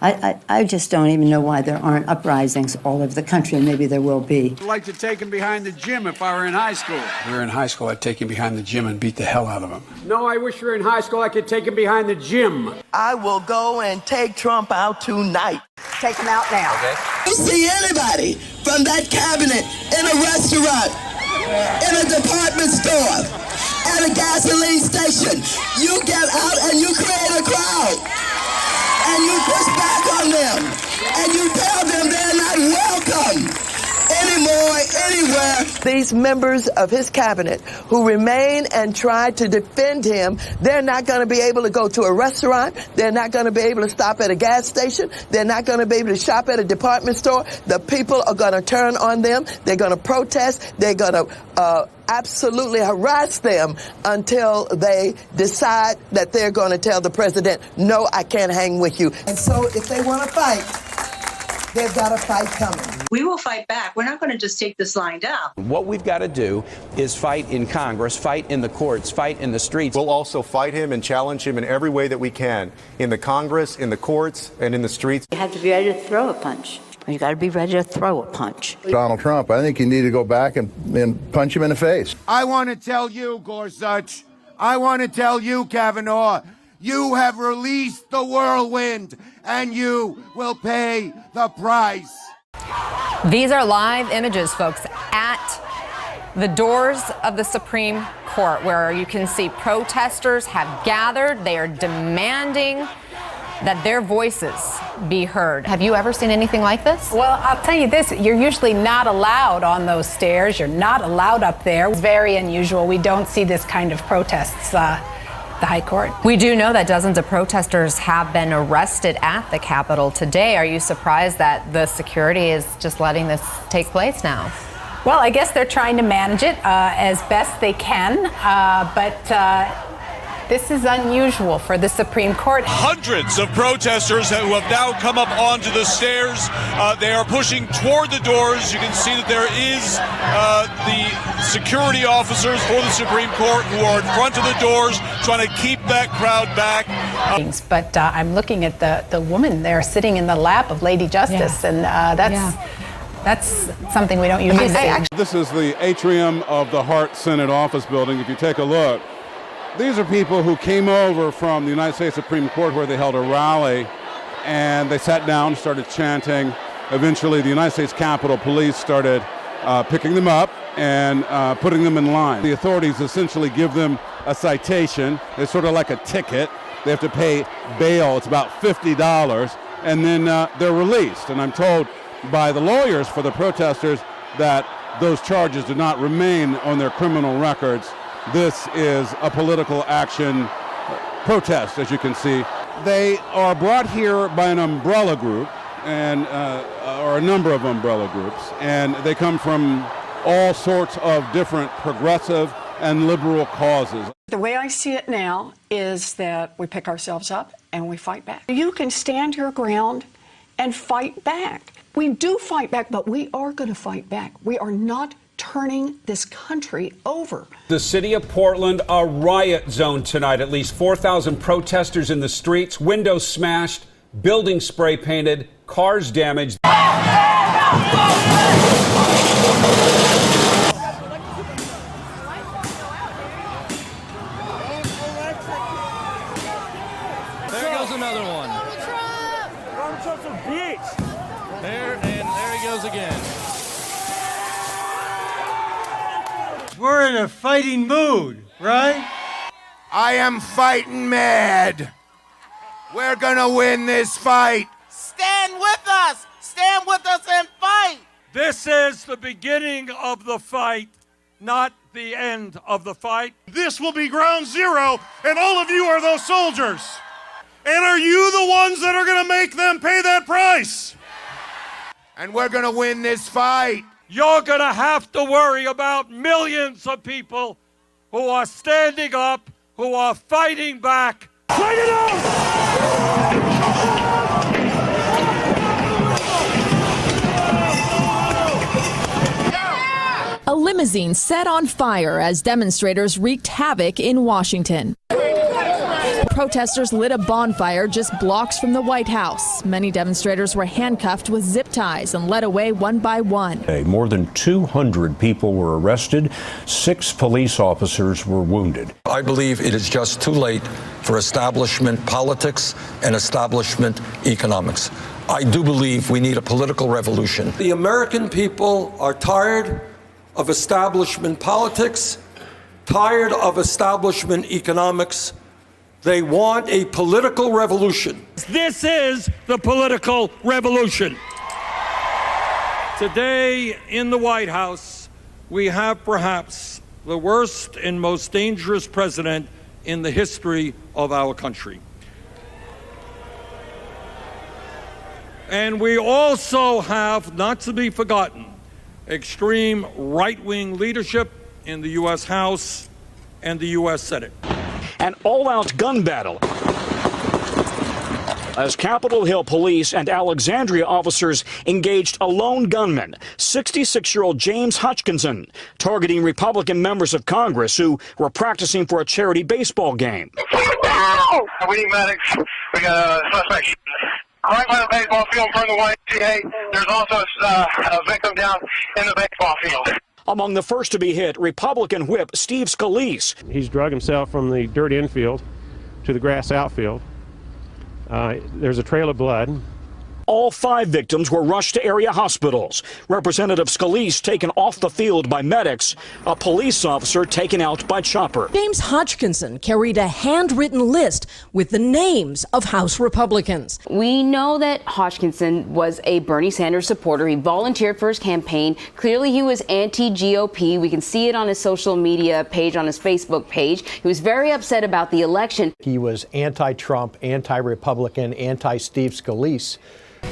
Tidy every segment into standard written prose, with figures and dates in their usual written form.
I just don't even know why there aren't uprisings all over the country, and maybe there will be. I'd like to take him behind the gym if I were in high school. If we were in high school, I'd take him behind the gym and beat the hell out of him. No, I wish we were in high school. I could take him behind the gym. I will go and take Trump out tonight. Take him out now. Okay. You see anybody from that cabinet in a restaurant, in a department store, at a gasoline station, you get out and you create a crowd. And you push back on them. And you tell them they're not welcome anymore, anywhere. These members of his cabinet who remain and try to defend him, they're not going to be able to go to a restaurant. They're not going to be able to stop at a gas station. They're not going to be able to shop at a department store. The people are going to turn on them. They're going to protest. They're going to absolutely harass them until they decide that they're going to tell the president, no, I can't hang with you. And so if they want to fight, they've got a fight coming. We will fight back. We're not going to just take this lying down. What we've got to do is fight in Congress, fight in the courts, fight in the streets. We'll also fight him and challenge him in every way that we can, in the Congress, in the courts, and in the streets. You have to be ready to throw a punch. You got to be ready to throw a punch. Donald Trump, I think you need to go back and punch him in the face. I want to tell you, Gorsuch, I want to tell you, Kavanaugh, you have released the whirlwind, and you will pay the price. These are live images, folks, at the doors of the Supreme Court, where you can see protesters have gathered. They are demanding that their voices be heard. Have you ever seen anything like this? Well, I'll tell you this, you're usually not allowed on those stairs. You're not allowed up there. It's very unusual. We don't see this kind of protests the High Court. We do know that dozens of protesters have been arrested at the Capitol today. Are you surprised that the security is just letting this take place now? Well, I guess they're trying to manage it as best they can, but this is unusual for the Supreme Court. Hundreds of protesters who have now come up onto the stairs. They are pushing toward the doors. You can see that there is the security officers for the Supreme Court who are in front of the doors trying to keep that crowd back. But I'm looking at the woman there sitting in the lap of Lady Justice, and that's something we don't usually see. This is the atrium of the Hart Senate Office Building. If you take a look, these are people who came over from the United States Supreme Court where they held a rally, and they sat down, started chanting. Eventually, the United States Capitol Police started picking them up and putting them in line. The authorities essentially give them a citation. It's sort of like a ticket. They have to pay bail. It's about $50, and then they're released. And I'm told by the lawyers for the protesters that those charges do not remain on their criminal records. This is a political action protest, as you can see. They are brought here by an umbrella group, and or a number of umbrella groups, and they come from all sorts of different progressive and liberal causes. The way I see it now is that we pick ourselves up and we fight back. You can stand your ground and fight back. We do fight back, but we are going to fight back. We are not turning this country over. The city of Portland, a riot zone tonight. At least 4,000 protesters in the streets, windows smashed, buildings spray painted, cars damaged. There goes another one. Trump's a bitch. There he goes again. We're in a fighting mood, right? I am fighting mad. We're gonna win this fight. Stand with us! Stand with us and fight! This is the beginning of the fight, not the end of the fight. This will be ground zero, and all of you are those soldiers. And are you the ones that are going to make them pay that price? And we're gonna win this fight. You're going to have to worry about millions of people who are standing up, who are fighting back. Fight it out! A limousine set on fire as demonstrators wreaked havoc in Washington. protesters lit a bonfire just blocks from the White House. Many demonstrators were handcuffed with zip ties and led away one by one. More than 200 people were arrested. 6 police officers were wounded. I believe it is just too late for establishment politics and establishment economics. I do believe we need a political revolution. The American people are tired of establishment politics, tired of establishment economics. They want a political revolution. This is the political revolution. Today in the White House, we have perhaps the worst and most dangerous president in the history of our country. And we also have, not to be forgotten, extreme right-wing leadership in the U.S. House and the U.S. Senate. An all-out gun battle as Capitol Hill police and Alexandria officers engaged a lone gunman, 66-year-old James Hutchinson, targeting Republican members of Congress who were practicing for a charity baseball game. We need medics. We got a suspect right by the baseball field from the YMCA. There's also a victim down in the baseball field. Among the first to be hit, Republican whip Steve Scalise. He's drug himself from the dirt infield to the grass outfield. There's a trail of blood. All 5 victims were rushed to area hospitals. Representative Scalise taken off the field by medics. A police officer taken out by chopper. James Hutchinson carried a handwritten list with the names of House Republicans. We know that Hutchinson was a Bernie Sanders supporter. He volunteered for his campaign. Clearly, he was anti-GOP. We can see it on his social media page, on his Facebook page. He was very upset about the election. He was anti-Trump, anti-Republican, anti-Steve Scalise.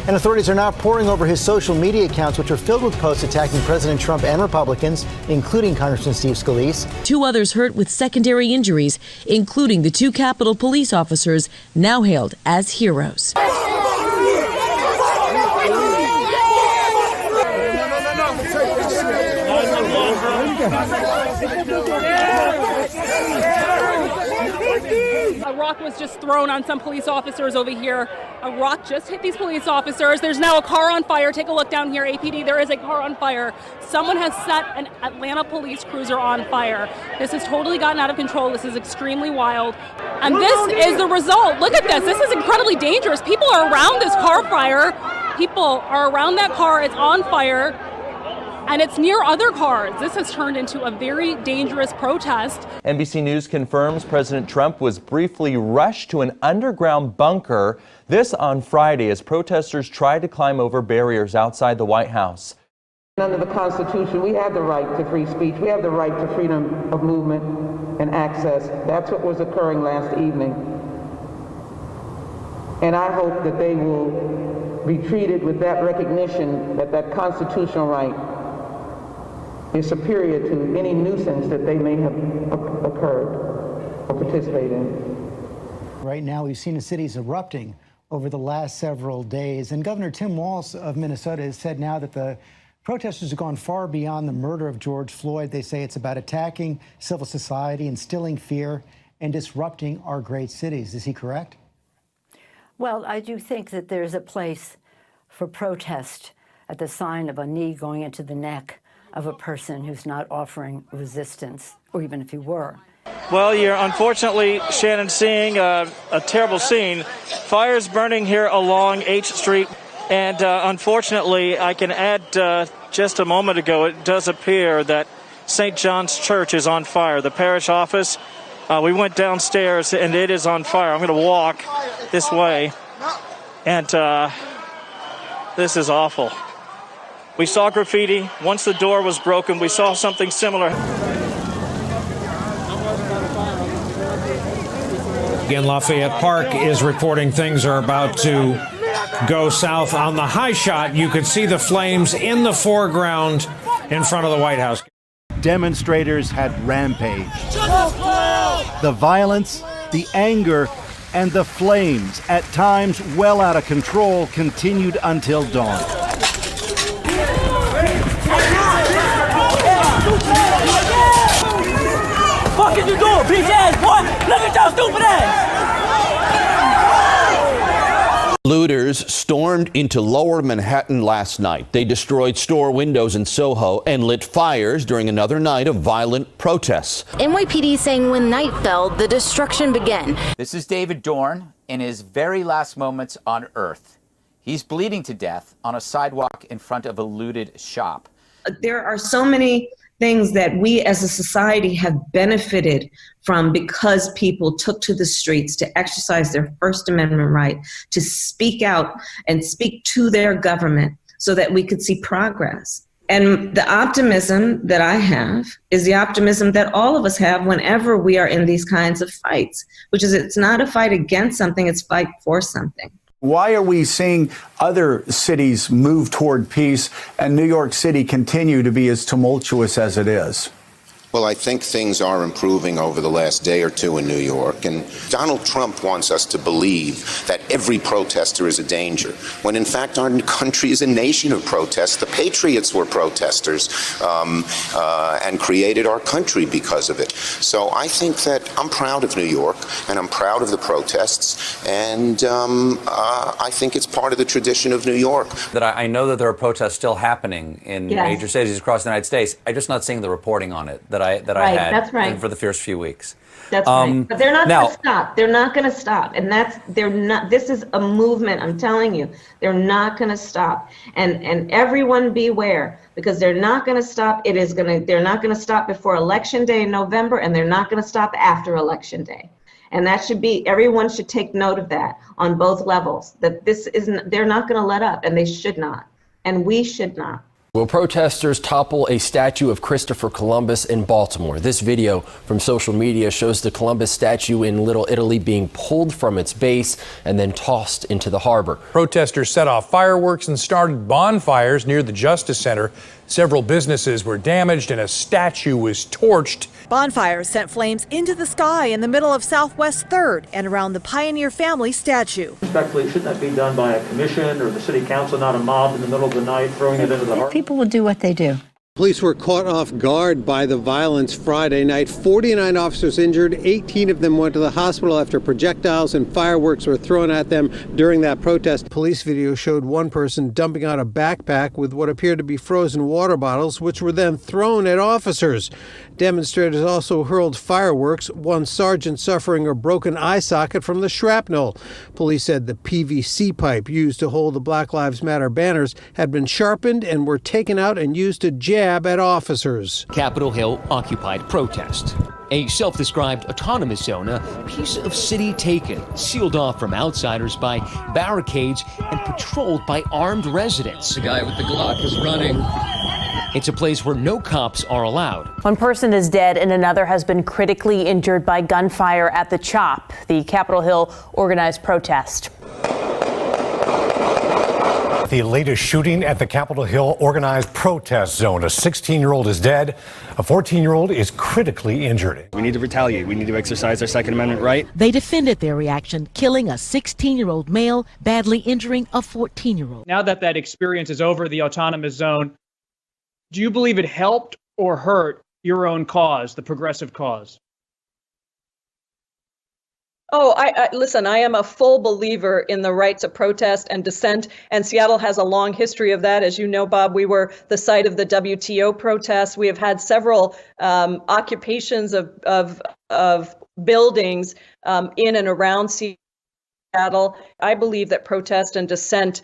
And authorities are now poring over his social media accounts, which are filled with posts attacking President Trump and Republicans, including Congressman Steve Scalise. 2 others hurt with secondary injuries, including the 2 Capitol police officers now hailed as heroes. A rock was just thrown on some police officers over here. A rock just hit these police officers. There's now a car on fire. Take a look down here, APD. There is a car on fire. Someone has set an Atlanta police cruiser on fire. This has totally gotten out of control. This is extremely wild. And this is the result. Look at this. This is incredibly dangerous. People are around this car fire. People are around that car. It's on fire. And it's near other cars. This has turned into a very dangerous protest. NBC News confirms President Trump was briefly rushed to an underground bunker. This on Friday as protesters tried to climb over barriers outside the White House. Under the Constitution, we have the right to free speech. We have the right to freedom of movement and access. That's what was occurring last evening. And I hope that they will be treated with that recognition that that constitutional right is superior to any nuisance that they may have occurred or participated in. Right now, we've seen the cities erupting over the last several days. And Governor Tim Walz of Minnesota has said now that the protesters have gone far beyond the murder of George Floyd. They say it's about attacking civil society, instilling fear, and disrupting our great cities. Is he correct? Well, I do think that there's a place for protest at the sign of a knee going into the neck of a person who's not offering resistance, or even if he were. Well, you're unfortunately, Shannon, seeing a terrible scene. Fires burning here along H Street. And unfortunately, I can add just a moment ago, it does appear that St. John's Church is on fire. The parish office, we went downstairs and it is on fire. I'm going to walk this way. And this is awful. We saw graffiti. Once the door was broken, we saw something similar. Again, Lafayette Park is reporting things are about to go south. On the high shot, you could see the flames in the foreground in front of the White House. Demonstrators had rampaged. The violence, the anger, and the flames, at times well out of control, continued until dawn. What fuck is you doing, bitch ass boy? Look at your stupid ass! Looters stormed into lower Manhattan last night. They destroyed store windows in Soho and lit fires during another night of violent protests. NYPD saying when night fell, the destruction began. This is David Dorn in his very last moments on Earth. He's bleeding to death on a sidewalk in front of a looted shop. There are so many things that we as a society have benefited from because people took to the streets to exercise their First Amendment right, to speak out and speak to their government so that we could see progress. And the optimism that I have is the optimism that all of us have whenever we are in these kinds of fights, which is it's not a fight against something, it's a fight for something. Why are we seeing other cities move toward peace and New York City continue to be as tumultuous as it is? Well, I think things are improving over the last day or two in New York, and Donald Trump wants us to believe that every protester is a danger, when in fact our country is a nation of protests. The patriots were protesters and created our country because of it. So I think that I'm proud of New York, and I'm proud of the protests, and I think it's part of the tradition of New York. That I know that there are protests still happening in major cities across the United States. I'm just not seeing the reporting on it that I had that's right. for the first few weeks. That's right. But they're not going to stop. They're not going to stop. And they're not, this is a movement, I'm telling you. They're not going to stop. And everyone beware, because they're not going to stop. They're not going to stop before Election Day in November, and they're not going to stop after Election Day. And that should be, everyone should take note of that on both levels, that they're not going to let up, and they should not. And we should not. Well, protesters topple a statue of Christopher Columbus in Baltimore. This video from social media shows the Columbus statue in Little Italy being pulled from its base and then tossed into the harbor. Protesters set off fireworks and started bonfires near the Justice Center. Several businesses were damaged and a statue was torched. Bonfires sent flames into the sky in the middle of Southwest 3rd and around the Pioneer family statue. Respectfully, shouldn't that be done by a commission or the city council, not a mob in the middle of the night throwing it into the harbor? People will do what they do. Police were caught off guard by the violence Friday night. 49 officers injured. 18 of them went to the hospital after projectiles and fireworks were thrown at them during that protest. Police video showed one person dumping out a backpack with what appeared to be frozen water bottles, which were then thrown at officers. Demonstrators also hurled fireworks, one sergeant suffering a broken eye socket from the shrapnel. Police said the PVC pipe used to hold the Black Lives Matter banners had been sharpened and were taken out and used to jab at officers. Capitol Hill occupied protest. A self-described autonomous zone, a piece of city taken, sealed off from outsiders by barricades and patrolled by armed residents. The guy with the Glock is running. It's a place where no cops are allowed. One person is dead and another has been critically injured by gunfire at the CHOP, the Capitol Hill organized protest. The latest shooting at the Capitol Hill organized protest zone. A 16-year-old is dead. A 14-year-old is critically injured. We need to retaliate. We need to exercise our Second Amendment right. They defended their reaction, killing a 16-year-old male, badly injuring a 14-year-old. Now that experience is over, the autonomous zone, do you believe it helped or hurt your own cause, the progressive cause? Oh, listen, I am a full believer in the right to protest and dissent, and Seattle has a long history of that. As you know, Bob, we were the site of the WTO protests. We have had several occupations of buildings in and around Seattle. I believe that protest and dissent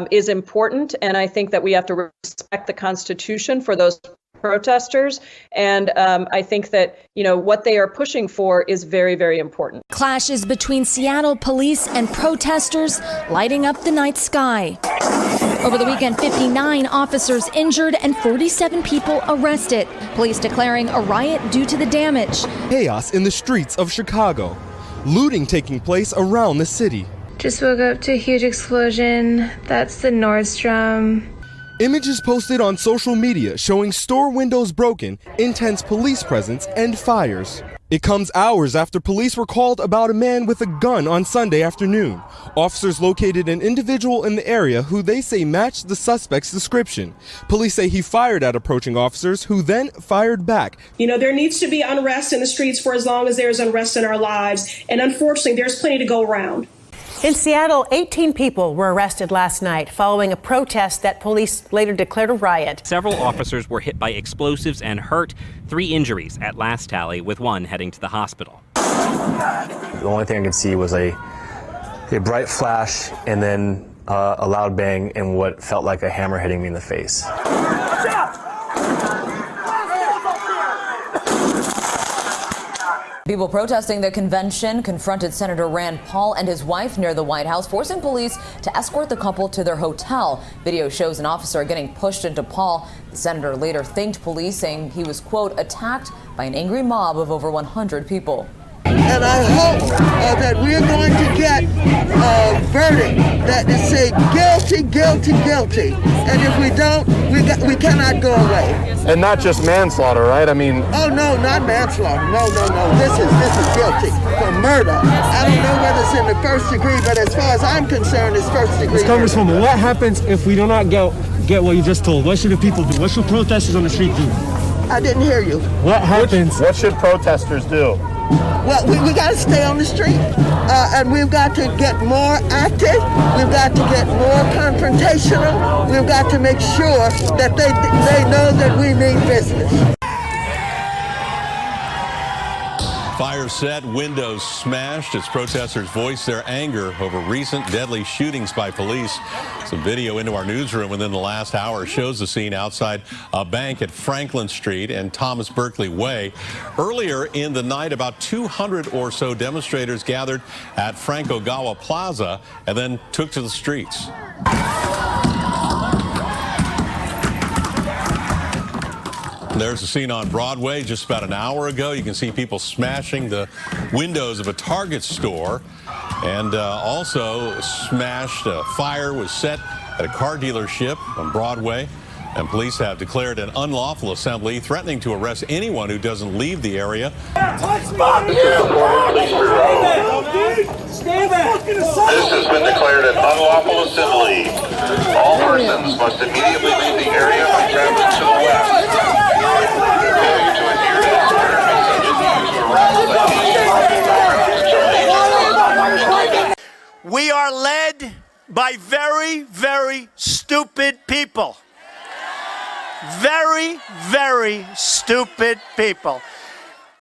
is important, and I think that we have to respect the Constitution for those protesters, and I think that what they are pushing for is very, very important. Clashes between Seattle police and protesters lighting up the night sky. Over the weekend, 59 officers injured and 47 people arrested. Police declaring a riot due to the damage. Chaos in the streets of Chicago. Looting taking place around the city. Just woke up to a huge explosion. That's the Nordstrom. Images posted on social media showing store windows broken, intense police presence, and fires. It comes hours after police were called about a man with a gun on Sunday afternoon. Officers located an individual in the area who they say matched the suspect's description. Police say he fired at approaching officers who then fired back. There needs to be unrest in the streets for as long as there's unrest in our lives. And unfortunately, there's plenty to go around. In Seattle, 18 people were arrested last night following a protest that police later declared a riot. Several officers were hit by explosives and hurt. 3 injuries at last tally, with 1 heading to the hospital. The only thing I could see was a bright flash and then a loud bang and what felt like a hammer hitting me in the face. People protesting the convention confronted Senator Rand Paul and his wife near the White House, forcing police to escort the couple to their hotel. Video shows an officer getting pushed into Paul. The senator later thanked police, saying he was, quote, attacked by an angry mob of over 100 people. And I hope that we're going to get a verdict that is say guilty, guilty, guilty. And if we don't, we cannot go away. And not just manslaughter, right? I mean... Oh, no, not manslaughter. No. This is guilty for murder. I don't know whether it's in the first degree, but as far as I'm concerned, it's first degree. Congresswoman, what happens if we do not get what you just told? What should the people do? What should protesters on the street do? I didn't hear you. What happens? What should protesters do? Well, we got to stay on the street, and we've got to get more active. We've got to get more confrontational. We've got to make sure that they know that we mean business. Fire set, windows smashed as protesters voiced their anger over recent deadly shootings by police. Some video into our newsroom within the last hour shows the scene outside a bank at Franklin Street and Thomas Berkeley Way. Earlier in the night, about 200 or so demonstrators gathered at Frank Ogawa Plaza and then took to the streets. There's a scene on Broadway just about an hour ago. You can see people smashing the windows of a Target store, and also smashed. A fire was set at a car dealership on Broadway, and police have declared an unlawful assembly, threatening to arrest anyone who doesn't leave the area. This has been declared an unlawful assembly. All persons must immediately leave the area by traveling to the west. Failure to adhere to this order may subject you to arrest. We are led by very, very stupid people. Very, very stupid people.